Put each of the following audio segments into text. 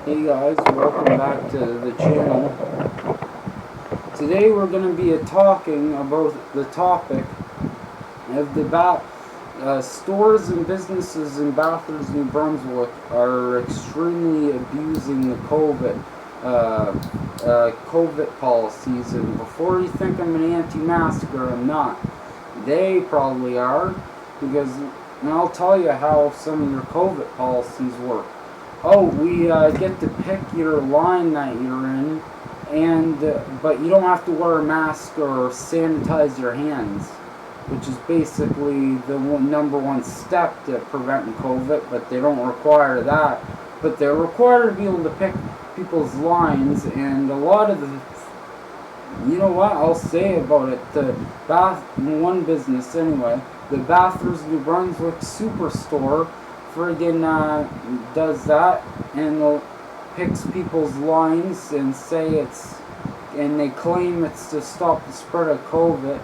Hey guys, welcome back to the channel. Today we're going to be talking about the topic of the stores and businesses in Bathurst, New Brunswick are extremely abusing the COVID policies. And before you think I'm an anti-masker, I'm not. They probably are, and I'll tell you how some of your COVID policies work. Oh, we get to pick your line that you're in, but you don't have to wear a mask or sanitize your hands, which is basically the number one step to preventing COVID, but they don't require that. But they're required to be able to pick people's lines, and a lot of you know what, I'll say about it, one business anyway, the Bathurst, New Brunswick Superstore, friggin' does that, and picks people's lines and they claim it's to stop the spread of COVID,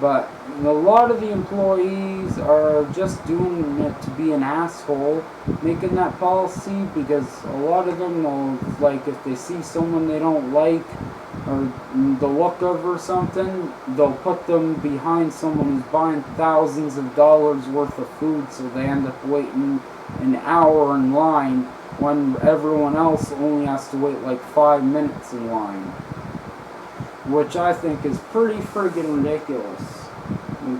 but a lot of the employees are just doing it to be an asshole, making that policy, because a lot of them will, like, if they see someone they don't like, or the look of or something, they'll put them behind someone who's buying thousands of dollars worth of food, so they end up waiting an hour in line when everyone else only has to wait like 5 minutes in line, which I think is pretty friggin' ridiculous,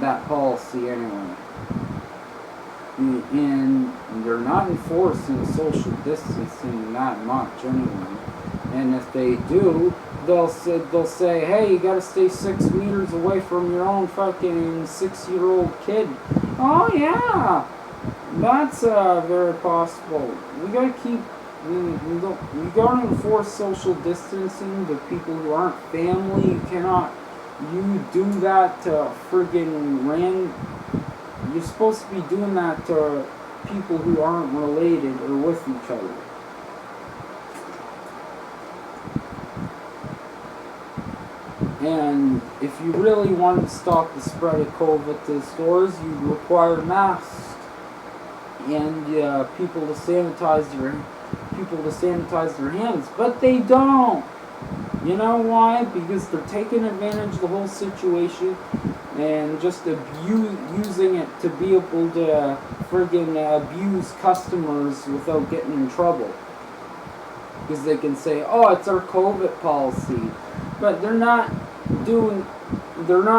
that policy anyway. And they're not enforcing social distancing that much anyway, and if they do, they'll say, hey, you gotta stay 6 meters away from your own fucking 6-year-old kid. Oh yeah, that's very possible. We gotta we gotta enforce social distancing to people who aren't family. You cannot do that to friggin' you're supposed to be doing that to people who aren't related or with each other. And if you really want to stop the spread of COVID to the stores, you require masks and people to sanitize their hands. But they don't. You know why? Because they're taking advantage of the whole situation and just using it to be able to friggin' abuse customers without getting in trouble. Because they can say, oh, it's our COVID policy. But they're not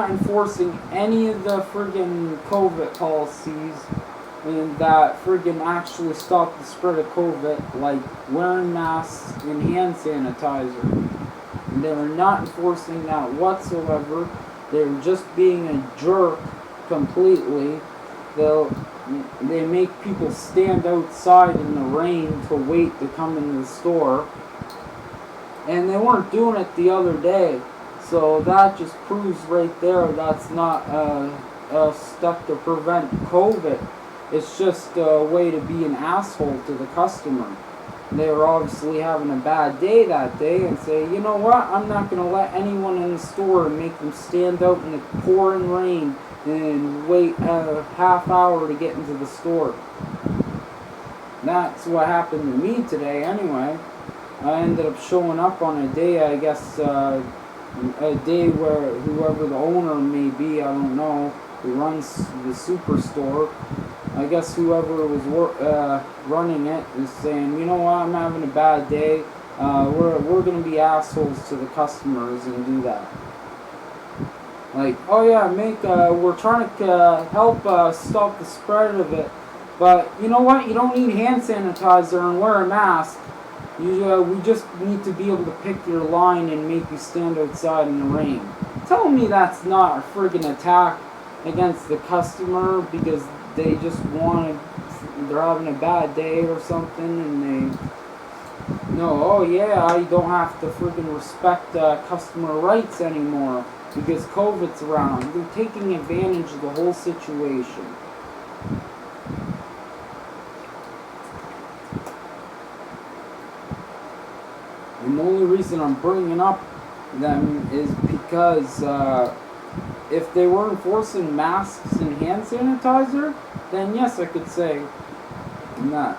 enforcing any of the friggin' COVID policies and that friggin' actually stop the spread of COVID, like wearing masks and hand sanitizer. They're not enforcing that whatsoever. They're just being a jerk completely. They make people stand outside in the rain to wait to come into the store. And they weren't doing it the other day. So that just proves right there that's not a step to prevent COVID. It's just a way to be an asshole to the customer. They were obviously having a bad day that day and say, you know what, I'm not going to let anyone in the store and make them stand out in the pouring rain and wait a half hour to get into the store. That's what happened to me today anyway. I ended up showing up on a day, I guess, a day where whoever the owner may be, I don't know, who runs the superstore, I guess whoever was running it is saying, you know what, I'm having a bad day, we're going to be assholes to the customers and do that. Like, oh yeah, we're trying to help stop the spread of it, but you know what, you don't need hand sanitizer and wear a mask. We just need to be able to pick your line and make you stand outside in the rain. Tell me that's not a friggin' attack against the customer because they just they're having a bad day or something and oh yeah, I don't have to friggin' respect customer rights anymore because COVID's around. They're taking advantage of the whole situation. And the only reason I'm bringing up them is because if they were enforcing masks and hand sanitizer, then yes, I could say that.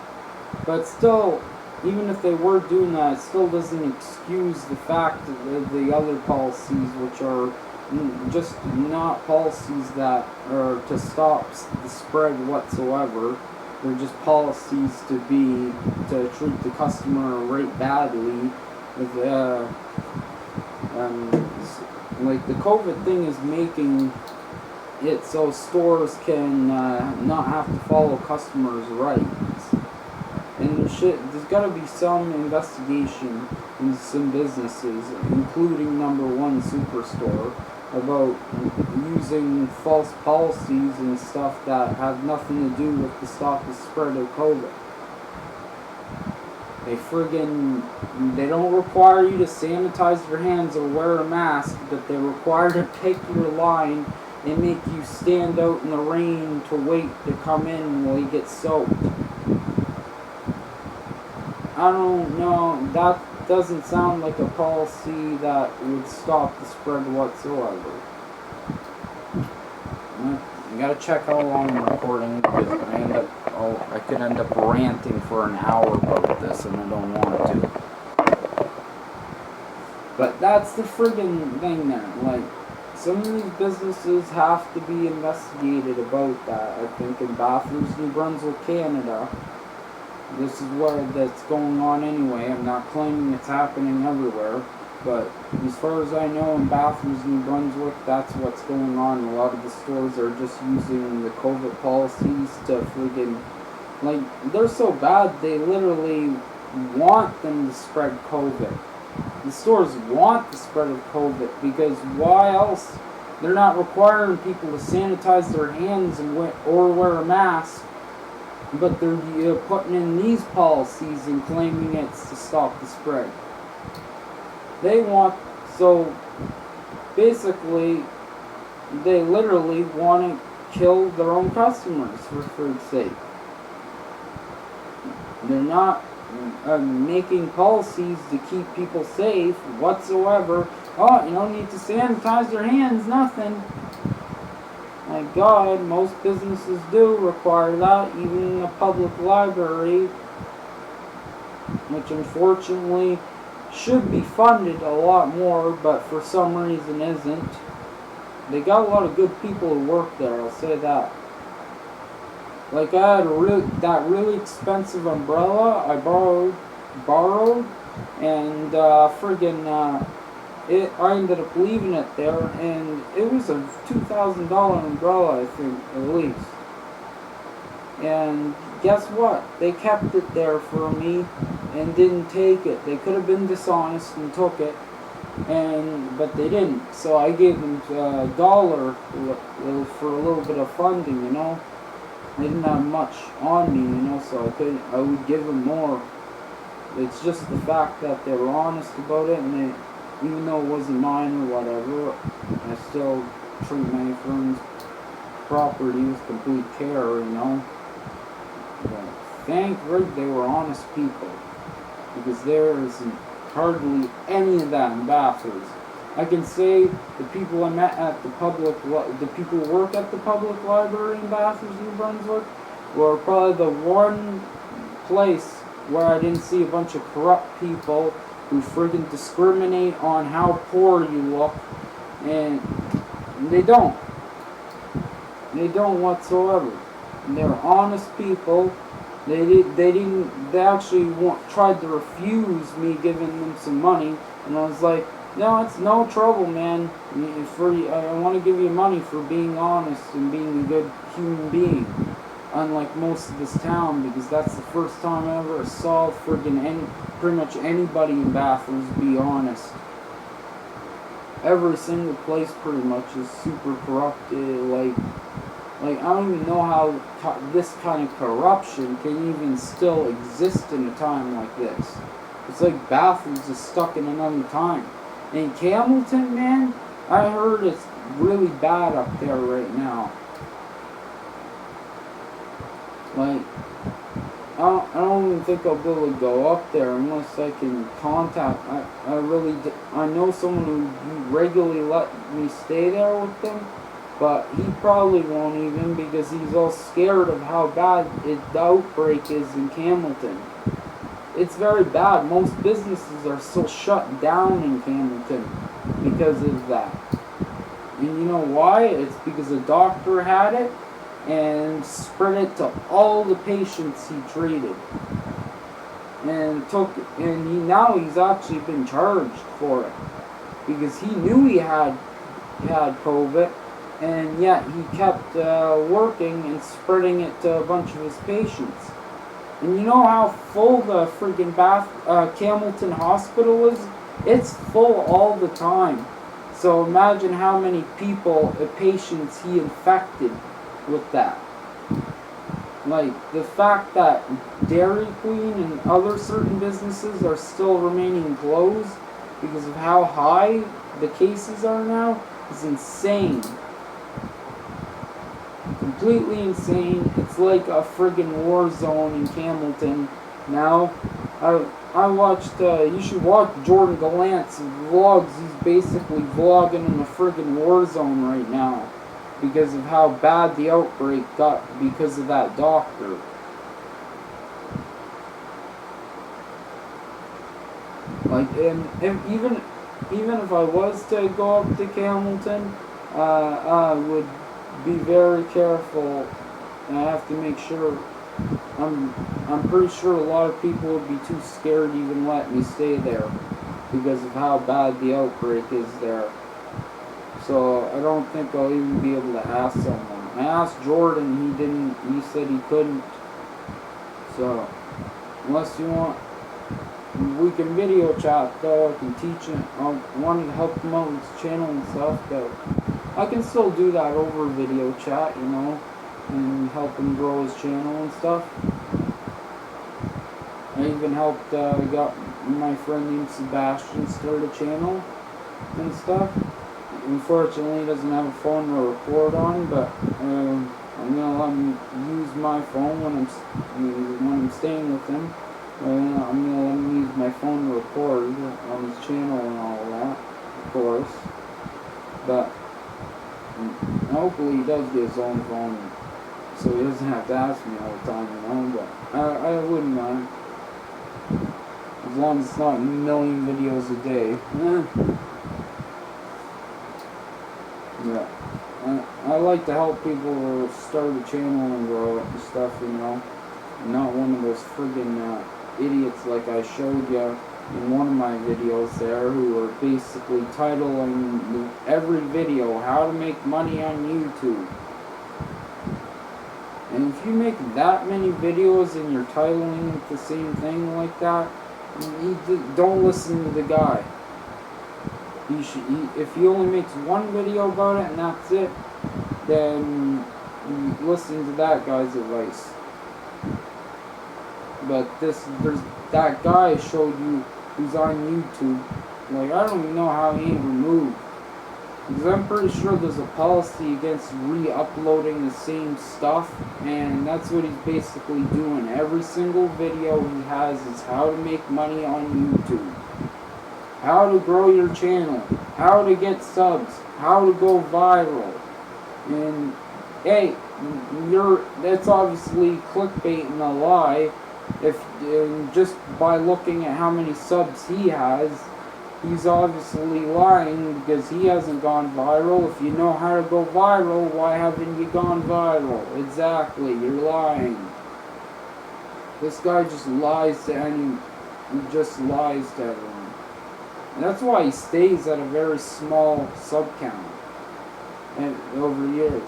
But still, even if they were doing that, it still doesn't excuse the fact that the other policies, which are just not policies that are to stop the spread whatsoever. They're just policies to treat the customer right badly. Like the COVID thing is making it so stores can not have to follow customers' rights. And there's got to be some investigation into some businesses, including number one Superstore, about using false policies and stuff that have nothing to do with the stop the spread of COVID. They don't require you to sanitize your hands or wear a mask, but they require to pick your line and make you stand out in the rain to wait to come in while you get soaked. I don't know, that doesn't sound like a policy that would stop the spread whatsoever. I gotta check how long I'm recording, because I could end up ranting for an hour about this, and I don't want to. But that's the friggin' thing there. Like, some of these businesses have to be investigated about that. I think in Bathurst, New Brunswick, Canada, this is that's going on anyway. I'm not claiming it's happening everywhere, but as far as I know, in Bathurst, New Brunswick, that's what's going on. A lot of the stores are just using the COVID policies to friggin', like, they're so bad, they literally want them to spread COVID. The stores want the spread of COVID, because why else? They're not requiring people to sanitize their hands or wear a mask, but they're putting in these policies and claiming it's to stop the spread. So basically, they literally want to kill their own customers, for fruit's sake. They're not making policies to keep people safe whatsoever. Oh, you don't need to sanitize your hands, nothing. My God, most businesses do require that, even in a public library, which unfortunately should be funded a lot more, but for some reason isn't. They got a lot of good people who work there, I'll say that. Like, I had that really expensive umbrella I borrowed, and I ended up leaving it there, and it was a $2,000 umbrella, I think, at least. And guess what? They kept it there for me and didn't take it. They could have been dishonest and took it, but they didn't. So I gave them $1 for a little bit of funding, you know. They didn't have much on me, you know, so I would give them more. It's just the fact that they were honest about it, and even though it wasn't mine or whatever, I still treat my friend's property with complete care, you know. But thank God they were honest people, because there isn't hardly any of that in Bathurst. I can say the people I met at the people who work at the public library in Bathurst, New Brunswick, were probably the one place where I didn't see a bunch of corrupt people who friggin' discriminate on how poor you look, and they don't. They don't whatsoever. And they're honest people. They actually tried to refuse me giving them some money, and I was like, no, it's no trouble, man. I want to give you money for being honest and being a good human being. Unlike most of this town, because that's the first time I ever saw pretty much anybody in Bathurst be honest. Every single place pretty much is super corrupted. Like I don't even know how this kind of corruption can even still exist in a time like this. It's like Bathurst is stuck in another time. In Campbellton, man, I heard it's really bad up there right now. Like, I don't even think I'll be able to go up there unless I can contact. I know someone who regularly let me stay there with them, but he probably won't even, because he's all scared of how bad the outbreak is in Campbellton. it's very bad. Most businesses are still shut down in Hamilton because of that. And you know why? It's because a doctor had it and spread it to all the patients he treated. And now he's actually been charged for it because he knew he had COVID, and yet he kept working and spreading it to a bunch of his patients. And you know how full the friggin' Camilton Hospital is? It's full all the time. So imagine how many patients he infected with that. Like, the fact that Dairy Queen and other certain businesses are still remaining closed because of how high the cases are now is insane. Completely insane. It's like a friggin' war zone in Hamilton now. I watched, you should watch Jordan Gallant's vlogs. He's basically vlogging in a friggin' war zone right now because of how bad the outbreak got because of that doctor. Like, and even if I was to go up to Hamilton, I would be very careful, and I have to make sure. I'm pretty sure a lot of people would be too scared to even let me stay there because of how bad the outbreak is there. So I don't think I'll even be able to ask someone. I asked Jordan, he said he couldn't. So unless you want, we can video chat though. I can teach him. I wanted to help him out with his channel and stuff, but I can still do that over video chat, you know, and help him grow his channel and stuff. I even helped, got my friend named Sebastian start a channel and stuff. Unfortunately, he doesn't have a phone to record on, but I'm gonna let him use my phone when I'm staying with him. I'm gonna let him use my phone to record on his channel and all that, of course. But hopefully he does get his own phone, so he doesn't have to ask me all the time, you know. But I wouldn't mind, as long as it's not a million videos a day. Yeah, I like to help people start a channel and grow it and stuff, you know. I'm not one of those friggin' idiots like I showed you in one of my videos there, who are basically titling every video how to make money on YouTube. And if you make that many videos and you're titling the same thing like that, don't listen to the guy. If he only makes one video about it and that's it, then listen to that guy's advice. But that guy showed you who's on YouTube. Like, I don't even know how he ain't removed, because I'm pretty sure there's a policy against re-uploading the same stuff, and that's what he's basically doing. Every single video he has is how to make money on YouTube, how to grow your channel, how to get subs, how to go viral. And hey, that's obviously clickbait and a lie. Just by looking at how many subs he has, he's obviously lying because he hasn't gone viral. If you know how to go viral, why haven't you gone viral? Exactly, you're lying. This guy just lies to everyone. And that's why he stays at a very small sub count over years.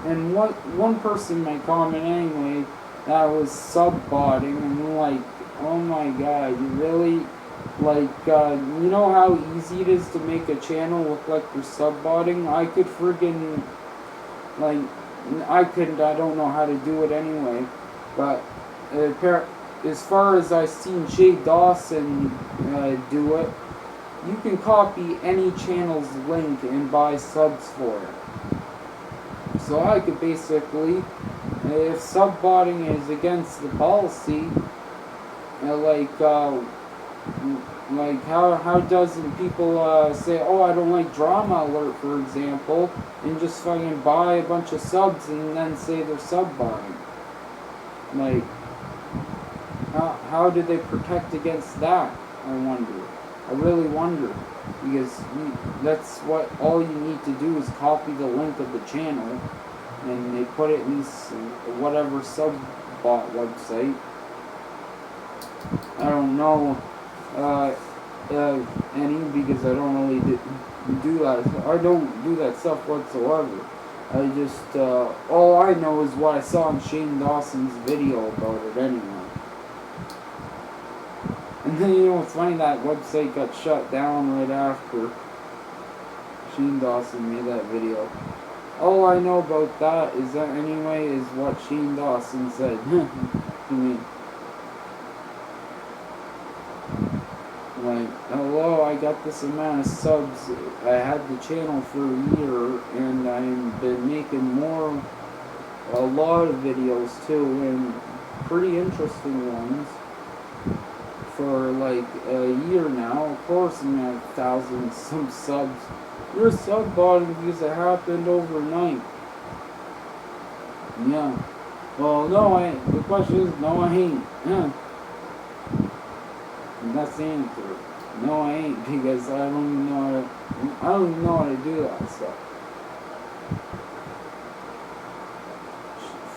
And one person might comment anyway that was sub-botting, and I'm like, oh my god, you really, like, you know how easy it is to make a channel look like you're sub-botting? I could friggin', like, I don't know how to do it anyway, but as far as I've seen Jay Dawson do it, you can copy any channel's link and buy subs for it. So I could basically, if sub-botting is against the policy, like how doesn't people say, oh, I don't like Drama Alert, for example, and just fucking buy a bunch of subs and then say they're sub-botting? Like, how do they protect against that? I wonder. I really wonder, because that's what all you need to do is copy the link of the channel, and they put it in this whatever sub-bot website. I don't know any, because I don't really do that. I don't do that stuff whatsoever. I just all I know is what I saw in Shane Dawson's video about it anyway. And then, you know, it's funny, that website got shut down right after Shane Dawson made that video. All I know about that is that anyway is what Shane Dawson said to me. Like, hello, I got this amount of subs. I had the channel for a year, and I've been making a lot of videos too, and pretty interesting ones. For like a year now. Of course I'm at 1,000 some subs. You're sub-botting because it happened overnight. Yeah. Well, no, I ain't. The question is, no, I ain't. Yeah. And that's the answer. No, I ain't, because I don't even know how to do that stuff.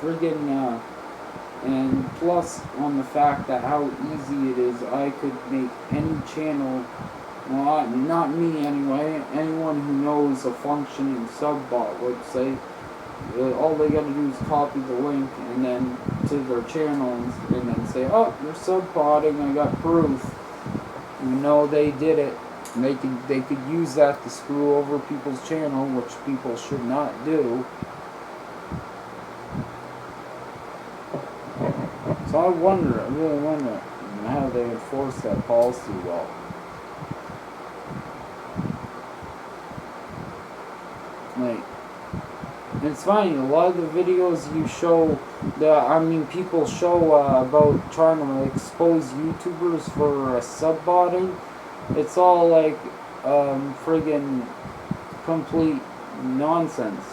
Friggin' and plus on the fact that how easy it is, I could make any channel, well, not me anyway, anyone who knows a functioning sub-bot website, all they gotta do is copy the link and then to their channels and then say, oh, you're sub-botting, I got proof. You know they did it. And they could use that to screw over people's channel, which people should not do. So I really wonder how they enforce that policy well. Like, it's funny, a lot of the videos you show, people show about trying to expose YouTubers for sub-botting, it's all like friggin' complete nonsense.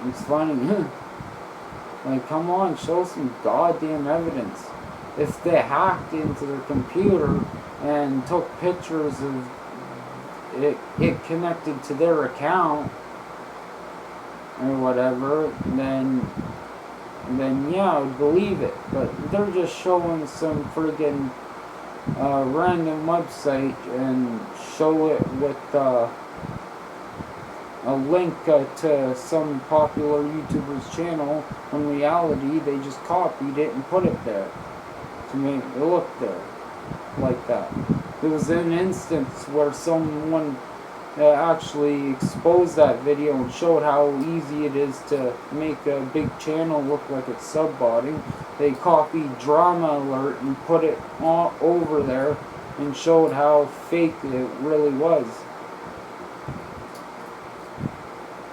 It's funny. Like, come on, show some goddamn evidence. If they hacked into their computer and took pictures of it connected to their account or whatever, then yeah, I would believe it. But they're just showing some friggin' random website and show it with a link to some popular YouTuber's channel. In reality, they just copied it and put it there to make it look there like that. There was an instance where someone actually exposed that video and showed how easy it is to make a big channel look like it's sub-botting. They copied Drama Alert and put it all over there and showed how fake it really was.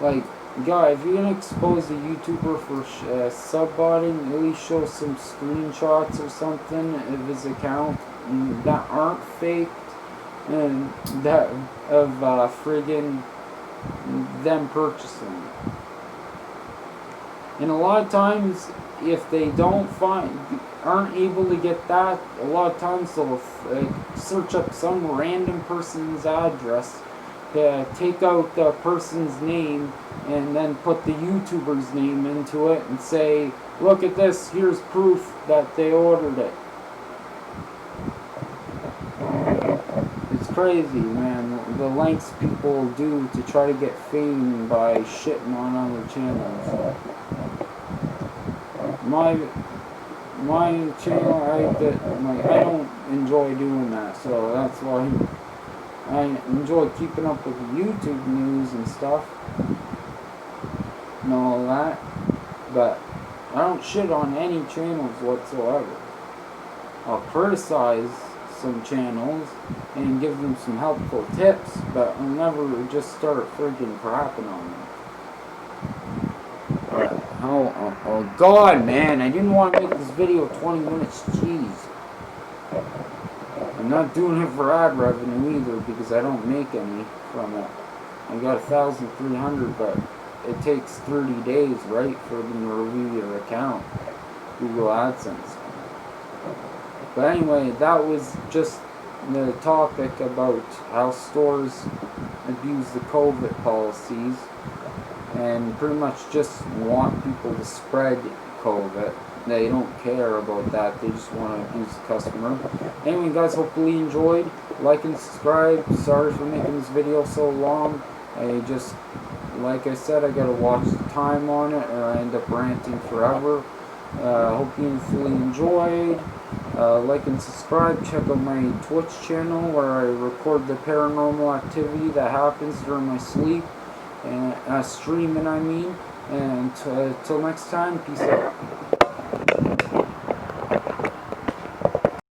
Like, guy, if you're gonna expose a YouTuber for sub-botting, at least show some screenshots or something of his account that aren't faked, and that of friggin' them purchasing. And a lot of times, if they aren't able to get that, a lot of times they'll search up some random person's address, take out the person's name, and then put the YouTuber's name into it and say, look at this, here's proof that they ordered it. It's crazy, man, the lengths people do to try to get fame by shitting on other channels. My channel, I don't enjoy doing that, so that's why I enjoy keeping up with YouTube news and stuff and all that, but I don't shit on any channels whatsoever. I'll criticize some channels and give them some helpful tips, but I'll never just start freaking crapping on them. Oh God, man, I didn't want to make this video 20 minutes, jeez. I'm not doing it for ad revenue either, because I don't make any from it. I got 1,300, but it takes 30 days, right, for them to review your account, Google AdSense. But anyway, that was just the topic about how stores abuse the COVID policies and pretty much just want people to spread COVID. They don't care about that. They just want to abuse the customer. Anyway, guys, hopefully you enjoyed. Like and subscribe. Sorry for making this video so long. Like I said, I gotta watch the time on it or I end up ranting forever. Hope you fully enjoyed. Like and subscribe. Check out my Twitch channel where I record the paranormal activity that happens during my sleep. And streaming, I mean. And until next time, peace out.